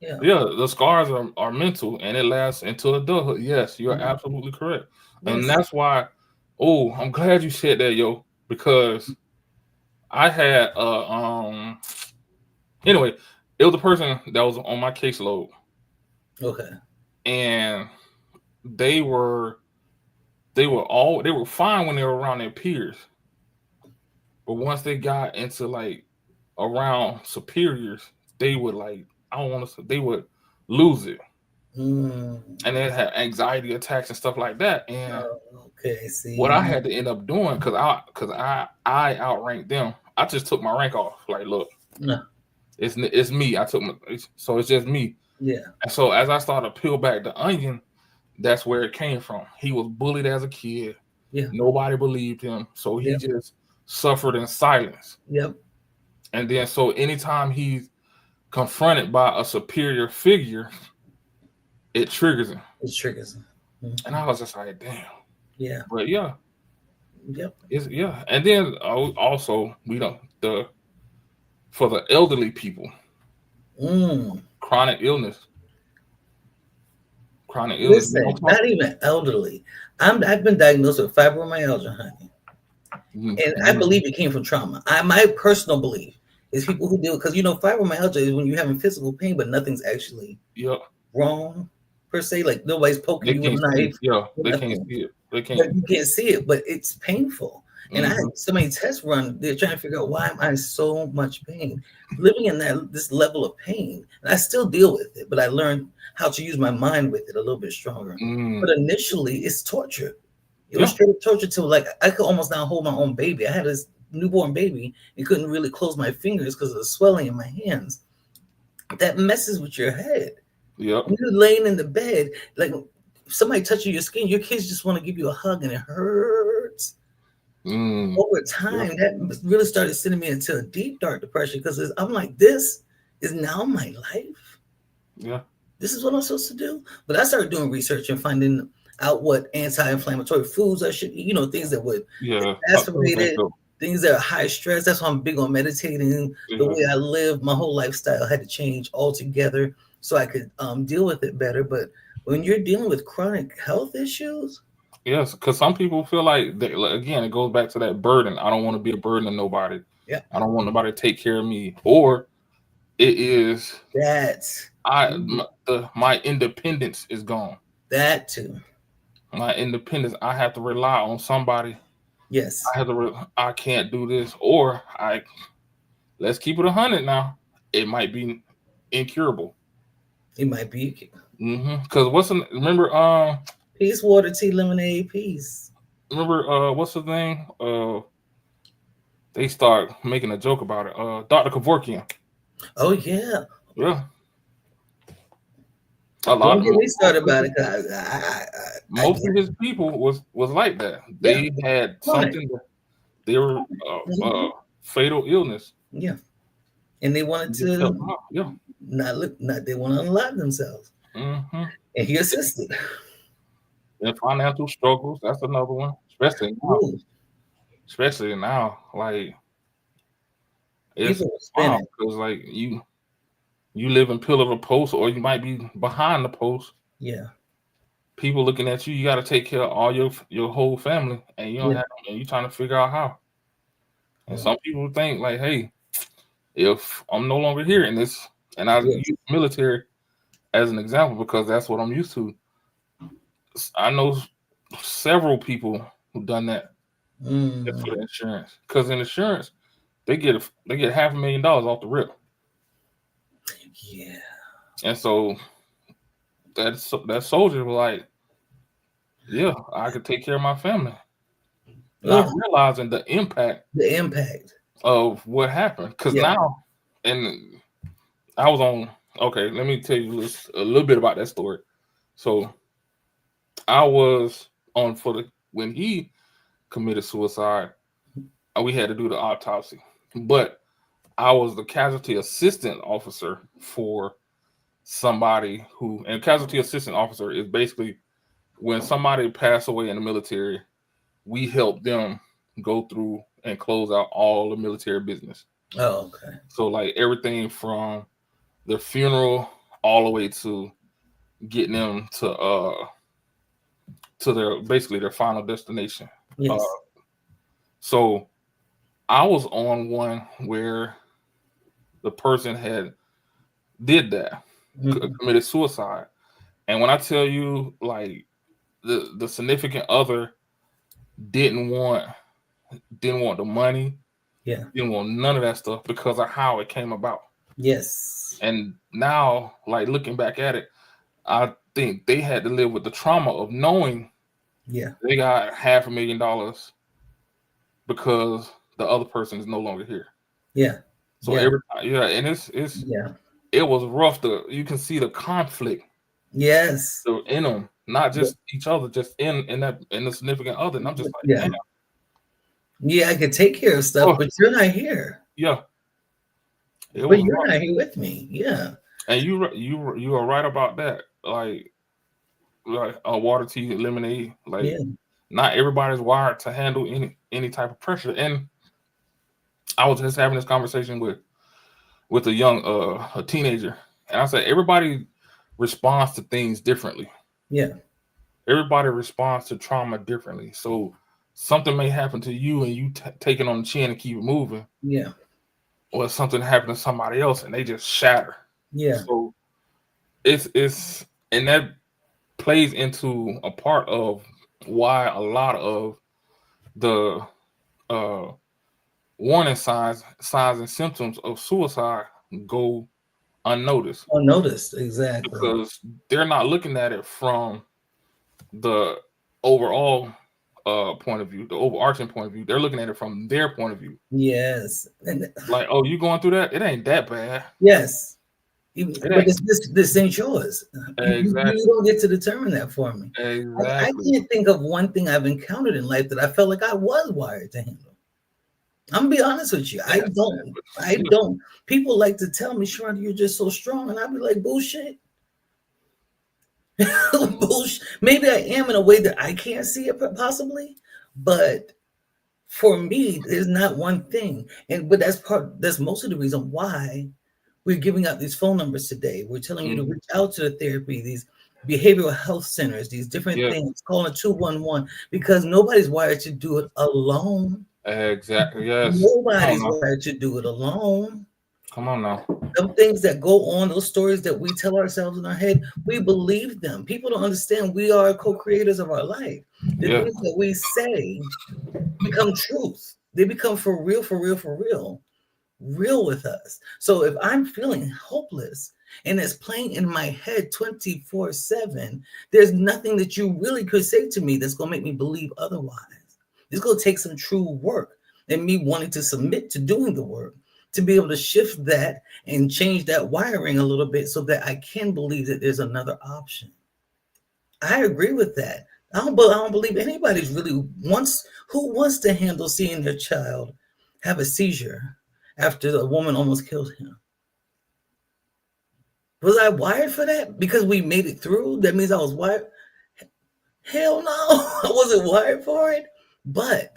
the scars are mental and it lasts until adulthood. Yes, you're absolutely correct. Yes. And that's why, I'm glad you said that, because I had anyway, it was a person that was on my caseload. Okay. And they were fine when they were around their peers. But once they got into like around superiors, they would they would lose it. And they had anxiety attacks and stuff like that. And see what I had to end up doing, because I outranked them, I just took my rank off. Like, look, it's me. So it's just me. Yeah. And so as I started to peel back the onion, that's where it came from. He was bullied as a kid. Yeah. Nobody believed him, so he Yep. just suffered in silence. Yep. And then, so anytime he's confronted by a superior figure, it triggers him. It triggers him. And I was just like, damn. Yeah. But yeah, Yep. yeah. And then also we don't for the elderly people, chronic illness. Chronic illness. Listen, not even elderly. I've been diagnosed with fibromyalgia, honey. And I believe it came from trauma. My personal belief is people who deal, because fibromyalgia is when you're having physical pain, but nothing's actually wrong per se. Like nobody's poking you with a knife. They can't see it. You can't see it, but it's painful. And I had so many tests run. They're trying to figure out why am I in so much pain, living in this level of pain. And I still deal with it, but I learned how to use my mind with it a little bit stronger. But initially, it's torture. It was straight up torture till like I could almost not hold my own baby. I had this newborn baby and couldn't really close my fingers because of the swelling in my hands. That messes with your head. Yep. When you're laying in the bed, like somebody touching your skin, your kids just want to give you a hug and it hurts. Over time, that really started sending me into a deep, dark depression because I'm like, this is now my life. Yeah. This is what I'm supposed to do. But I started doing research and finding out what anti-inflammatory foods I should eat, things that would exacerbate it, things that are high stress. That's why I'm big on meditating. The way I live, my whole lifestyle had to change altogether so I could deal with it better. But when you're dealing with chronic health issues, yes, because some people feel like again, it goes back to that burden. I don't want to be a burden to nobody. Yeah, I don't want nobody to take care of me. Or it is my independence is gone. That too. My independence. I have to rely on somebody. Yes. I can't do this. Or let's keep it 100 now. It might be incurable. It might be. Because remember peace, water, tea, lemonade, peace. Remember what's his name? They start making a joke about it. Dr. Kevorkian. Oh yeah. Yeah. A lot of we started about it. Most of his people was like that. They had something that they were fatal illness. Yeah. And they wanted to not they want to unlock themselves. And he assisted. And financial struggles, that's another one. Especially now. Like it's wild because like you live in pillar of a post, or you might be behind the post. Yeah. People looking at you, you got to take care of all your whole family, and you don't have, and you trying to figure out how. And some people think like, hey, if I'm no longer here in this, and I use military as an example because that's what I'm used to. I know several people who done that just for the insurance, because in insurance they get $500,000 off the rip. Yeah. And so that soldier was like, yeah, I could take care of my family. Not realizing the impact of what happened. Because now, and I was on, okay, let me tell you a little bit about that story. So I was on when he committed suicide, we had to do the autopsy. But I was the casualty assistant officer for somebody and casualty assistant officer is basically when somebody passed away in the military, we help them go through and close out all the military business. Oh, okay. So like everything from the funeral all the way to getting them to their final destination. Yes. So I was on one where the person did that, committed suicide. And when I tell you, like, the significant other didn't want the money, didn't want none of that stuff because of how it came about. Yes. And now, like, looking back at it, I think they had to live with the trauma of knowing they got $500,000 because the other person is no longer here. Yeah. So every time, and it was rough. You can see the conflict. Yes. In them, not just each other, just in the significant other. And I'm just like, Yeah. damn. Yeah, I could take care of stuff, but you're not here. Yeah. But you're not here with me. Yeah. And you are right about that. Like a water, tea, lemonade. Like not everybody's wired to handle any type of pressure. And I was just having this conversation with a teenager, and I said everybody responds to things differently. Yeah. Everybody responds to trauma differently. So something may happen to you, and you take it on the chin and keep it moving. Yeah. Or something happened to somebody else, and they just shatter. Yeah. So it's and that plays into a part of why a lot of the warning signs and symptoms of suicide go unnoticed. Unnoticed, exactly. Because they're not looking at it from the overall point of view, the overarching point of view. They're looking at it from their point of view. Yes. And like, oh, you going through that? It ain't that bad. Yes. But this ain't yours. Exactly. You don't get to determine that for me. Exactly. I can't think of one thing I've encountered in life that I felt like I was wired to handle. I'm gonna be honest with you. I don't. People like to tell me, Sheronda, you're just so strong. And I'd be like, bullshit. Bullshit. Maybe I am in a way that I can't see it possibly. But for me, there's not one thing. But that's most of the reason why we're giving out these phone numbers today. We're telling you to reach out to the therapy, these behavioral health centers, these different things, calling 211, because nobody's wired to do it alone. Exactly. Yes. Nobody's wired to do it alone. Come on now. Them things that go on, those stories that we tell ourselves in our head, we believe them. People don't understand we are co-creators of our life. The things that we say become truth. They become for real with us. So if I'm feeling hopeless and it's playing in my head 24/7, there's nothing that you really could say to me that's going to make me believe otherwise. It's going to take some true work and me wanting to submit to doing the work to be able to shift that and change that wiring a little bit so that I can believe that there's another option. I agree with that. I don't believe anybody's really who wants to handle seeing their child have a seizure after the woman almost killed him. Was I wired for that? Because we made it through? That means I was wired? Hell no, I wasn't wired for it. But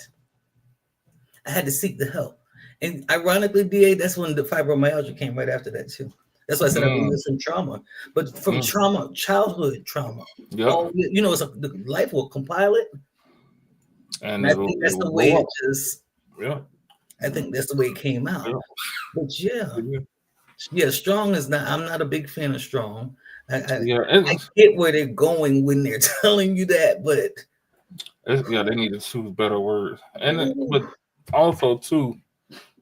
I had to seek the help. And ironically, D.A., that's when the fibromyalgia came right after that too. That's why I said I believe it's some trauma. But from trauma, childhood trauma. The life will compile it. And I think that's the way it just... I think that's the way it came out. But strong is not... I'm not a big fan of strong. I get where they're going when they're telling you that, but... they need to choose better words. And but also, too,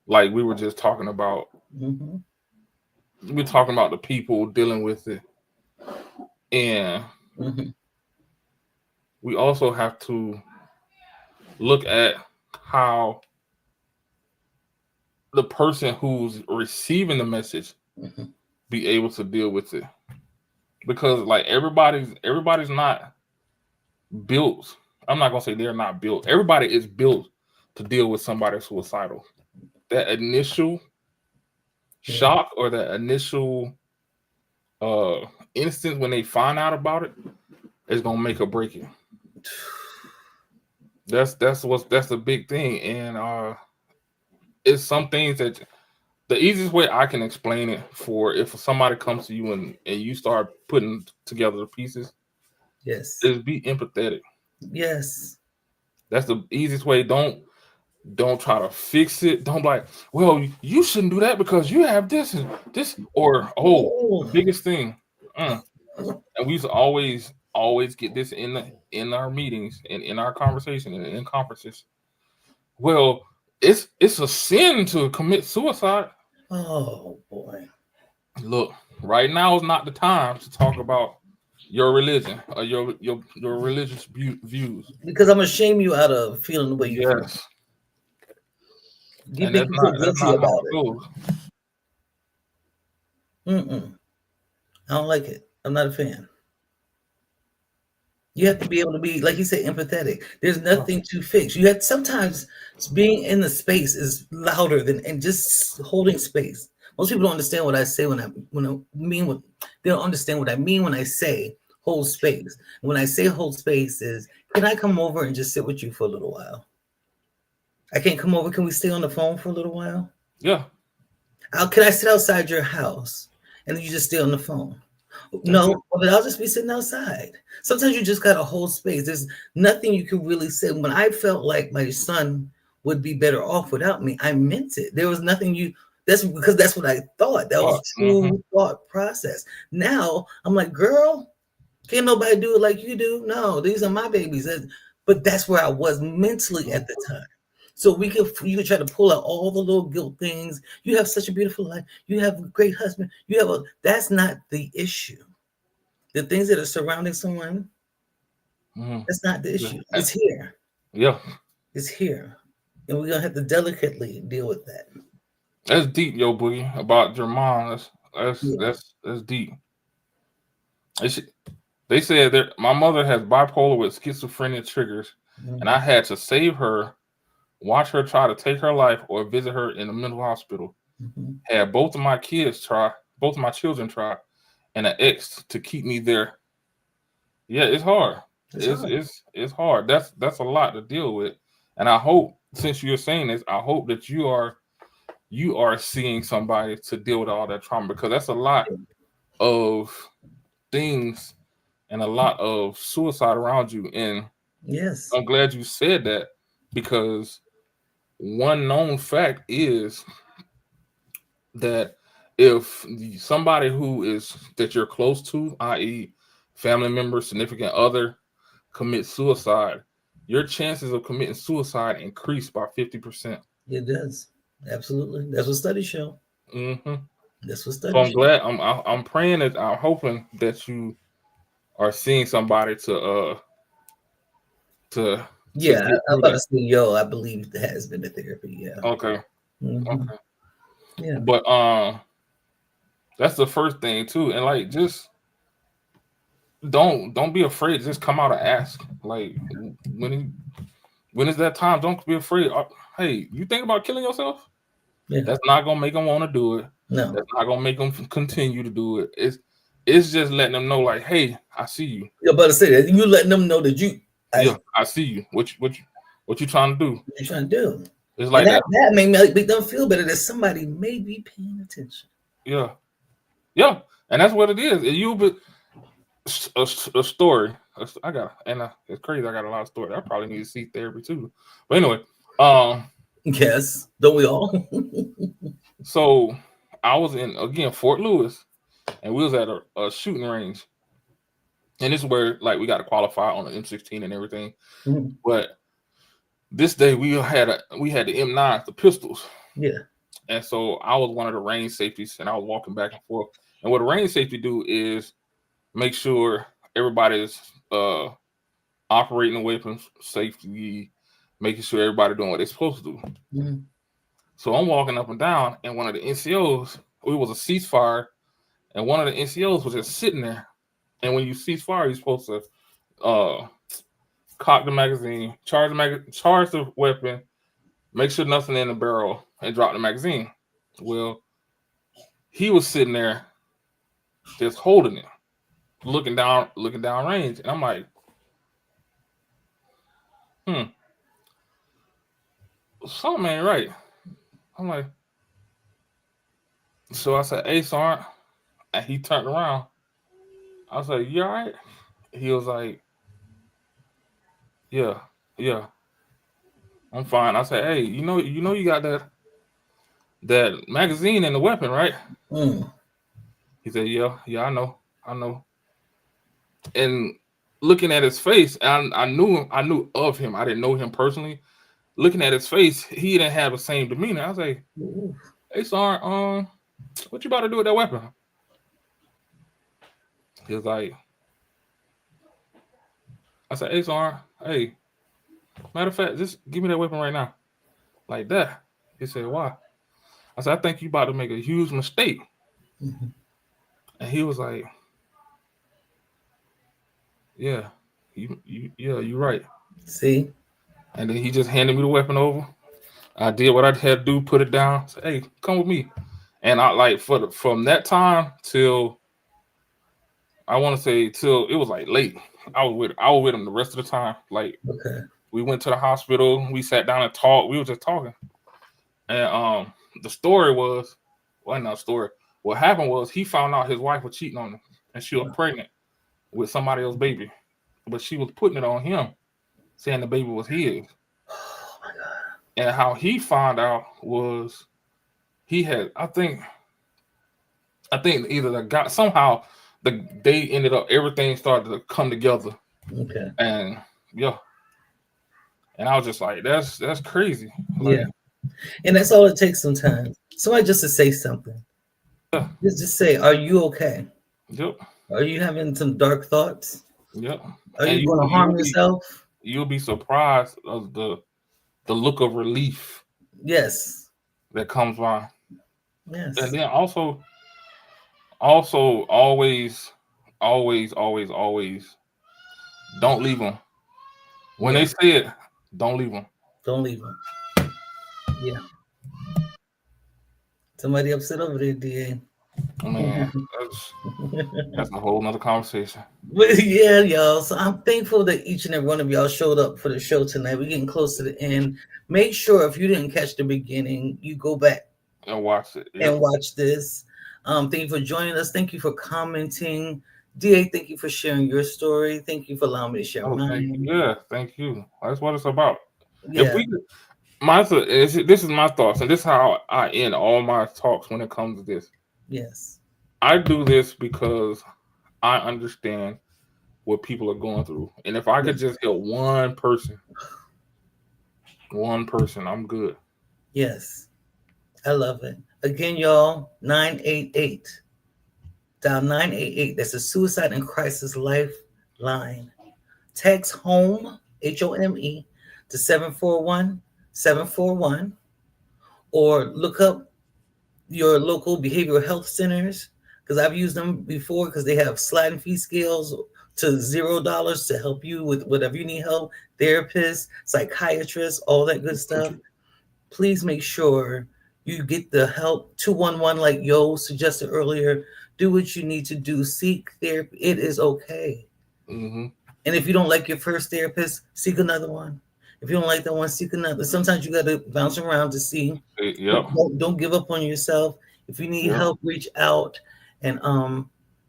like we were just talking about, we're talking about the people dealing with it. And we also have to look at how the person who's receiving the message be able to deal with it. Because like everybody's not built. I'm not gonna say they're not built. Everybody is built to deal with somebody suicidal. That initial shock or that initial instance when they find out about it is gonna make or break it. That's the big thing. And it's some things that the easiest way I can explain it for if somebody comes to you and you start putting together the pieces, is be empathetic. Yes. That's the easiest way. Don't try to fix it. Don't be like, well, you shouldn't do that because you have this and this, or the biggest thing. And we used to always get this in our meetings and in our conversation and in conferences. Well, it's a sin to commit suicide. Oh boy. Look, right now is not the time to talk about your religion or your religious views. Because I'm gonna shame you out of feeling the way you feel. You think you feel guilty about it. I don't like it. I'm not a fan. You have to be able to be, like you said, empathetic. There's Yeah. nothing to fix. You have sometimes being in the space is louder than and just holding space. Most people don't understand what I say when I mean what they don't understand what I mean when I say hold space. When I say hold space is, can I come over and just sit with you for a little while? I can't come over. Can we stay on the phone for a little while? Yeah. Can I sit outside your house and then you just stay on the phone? That's it. No, but I'll just be sitting outside. Sometimes you just gotta hold space. There's nothing you can really say. When I felt like my son would be better off without me, I meant it. There was nothing you. That's because that's what I thought. That was Mm-hmm. true thought process. Now I'm like, girl, can't nobody do it like you do. No, these are my babies. But that's where I was mentally at the time. So you can try to pull out all the little guilt things. You have such a beautiful life. You have a great husband. You have a. That's not the issue. The things that are surrounding someone, Mm-hmm. that's not the issue. Yeah. It's here. Yeah. It's here. And we're gonna have to delicately deal with that. That's deep, yo, Boogie. About your mom. Yeah. That's deep. It's, they said that my mother has bipolar with schizophrenia triggers, and Mhm. I had to save her, watch her try to take her life, or visit her in a mental hospital. Mhm. Had both of my children try, and an ex to keep me there. Yeah, it's hard. It's hard. It's hard. That's a lot to deal with. And I hope, since you're saying this, I hope that you are seeing somebody to deal with all that trauma, because that's a lot of things and a lot of suicide around you. And Yes. I'm glad you said that, because one known fact is that if somebody who is that you're close to, i.e., family member, significant other, commit suicide, your chances of committing suicide increase by 50%. It does. Absolutely. That's what studies show. Hmm. That's what So studies I'm show. glad. I'm praying that I'm hoping that you are seeing somebody to to Yeah, get I'm through about to that. say, yo, I believe it has been a therapy. Yeah. Okay. Hmm. Okay. Yeah. But that's the first thing too. And like, just don't be afraid to just come out and ask. Like, when when is that time? Don't be afraid. Hey, you think about killing yourself? Yeah. That's not gonna make them want to do it. No. That's not gonna make them continue to do it. It's just letting them know, like, hey, I see you. You're about to say that. You letting them know that Yeah, I see you. What you trying to do? you're trying to do. It's And like that. that make them feel better that somebody may be paying attention. Yeah, yeah, and that's what it is. You be a story. I got, and it's crazy. I got a lot of stories. I probably need to see therapy too. But anyway, um, Yes. Don't we all? so I was in, again, Fort Lewis, and we was at a shooting range, and this is where, like, we got to qualify on the M16 and everything. Mhm. But this day we had the M9, the pistols, Yeah. and so I was one of the range safeties, and I was walking back and forth. And what a range safety do is make sure everybody's operating the weapons safely, making sure everybody doing what they're supposed to do. Mhm. So I'm walking up and down, and one of the NCOs, it was a ceasefire, and one of the NCOs was just sitting there. And when you cease fire, you're supposed to uh, cock the magazine, charge the weapon, make sure nothing in the barrel, and drop the magazine. Well, he was sitting there just holding it, looking down range, and I'm like, hmm, something ain't right. I'm like, so I said, "Hey, Sergeant," and he turned around. I was like, "You all right?" He was like, "Yeah, yeah, I'm fine." I said, "Hey, you got that magazine and the weapon, right?" Mm. He said, "Yeah, yeah, I know." And looking at his face, I knew of him. I didn't know him personally. Looking at his face, he didn't have the same demeanor. I was like, Ooh. "Hey, Sergeant, what you about to do with that weapon?" He was like, I said, "Hey, Sergeant, hey, matter of fact, just give me that weapon right now." Like that. He said, "Why?" I said, "I think you about to make a huge mistake." Mhm. And he was like, "Yeah." You're right. See? And then he just handed me the weapon over. I did what I had to do, put it down. Said, hey, come with me. And I like from that time till I want to say till it was like late. I was with him the rest of the time. Like Okay. we went to the hospital, we sat down and talked. We were just talking. And the story was well not story. What happened was he found out his wife was cheating on him and she was pregnant with somebody else's baby. But she was putting it on him, saying the baby was his. Oh my God. And how he found out was he had I think either the guy somehow they ended up everything started to come together Okay. and yeah. And I was just like, that's crazy. Yeah. Like And that's all it takes sometimes. Somebody just to say something. yeah, Just say, are you okay? yep, Are you having some dark thoughts? yep. Are And you going to harm yourself? you'll be surprised of the look of relief Yes. that comes by. And Yes. then also always don't leave them. When Yeah. they say it, don't leave them. Don't leave them. Yeah. Somebody upset over there, DA. Man, that's a whole nother conversation. But yeah, y'all. So I'm thankful that each and every one of y'all showed up for the show tonight. We're getting close to the end. Make sure if you didn't catch the beginning, you go back And watch it. Yep. and watch this. Thank you for joining us. Thank you for commenting. DA, thank you for sharing your story. Thank you for allowing me to share Oh, thank you. mine. Yeah, thank you. That's what it's about. If Yeah. we could, this is my thoughts, and this is how I end all my talks when it comes to this. Yes. I do this because I understand what people are going through, and if I Yeah. could just help one person, I'm good. Yes. I love it. Again, y'all, 988. Dial 988. That's a suicide and crisis lifeline. Text home, HOME, to 741-741, or look up your local behavioral health centers because I've used them before because they have sliding fee scales to $0 to help you with whatever you need help, therapists, psychiatrists, all that good stuff. Please make sure you get the help. 211, like Yo suggested earlier. Do what you need to do. Seek therapy. It is okay. Mm-hmm. And if you don't like your first therapist, seek another one. If you don't like that one, seek another. Sometimes you got to bounce around to see. Yep. Don't give up on yourself. If you need Yep. help, reach out. And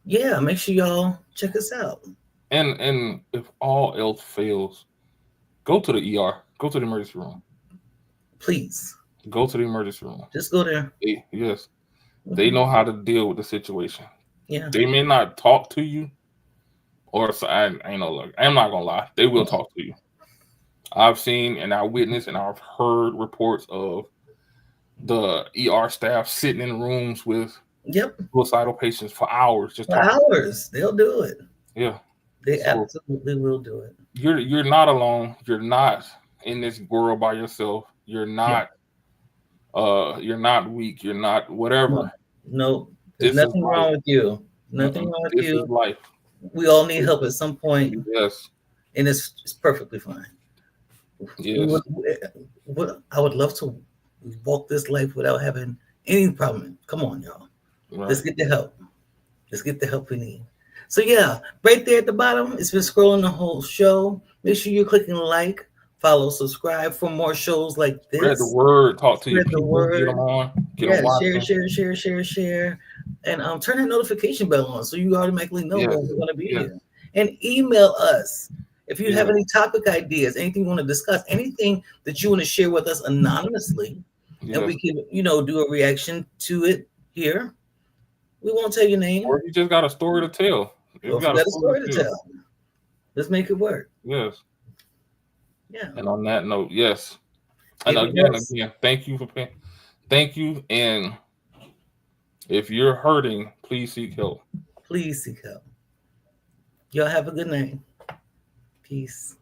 yeah, make sure y'all check us out. And if all else fails, go to the ER. Go to the emergency room. Please, Go to the emergency room. just go there. Yes, they Mhm. know how to deal with the situation. Yeah. They may not talk to you, or so I ain't no look. I'm not gonna lie. They will talk to you. I've seen and I witnessed and I've heard reports of the ER staff sitting in rooms with Yep. suicidal patients for hours just For talking. hours, they'll do it. Yeah. They So absolutely will do it. you're not alone. You're not in this world by yourself. Yeah. You're not weak. You're not No, whatever. no, there's This is nothing life. wrong with you. Nothing wrong with This is you. life. We all need help at some point, Yes. and it's perfectly fine. We Yes. I would love to walk this life without having any problem. Come on, y'all. Let's Right. get the help. Let's get the help we need. So yeah, right there at the bottom, it's been scrolling the whole show. Make sure you're clicking like, follow, subscribe for more shows like Spread the this. word. Talk to your Spread the people. Get them word. on. Get them Yeah, share, watching. share, share, share, share. And turn that notification bell on so you automatically know Yes. when we're going to be Yes. here. And email us if you have Yes. any topic ideas, anything you want to discuss, anything that you want to share with us anonymously, and Yes. we can, do a reaction to it here. We won't tell your name. Or if you just got a story to tell. If Or you if you got a got a story story to to tell. tell, let's make it work. Yes. Yeah. And on that note, yes. And Anything again, else? thank you for paying. Thank you. And if you're hurting, please seek help. Please seek help. Y'all have a good night. Peace.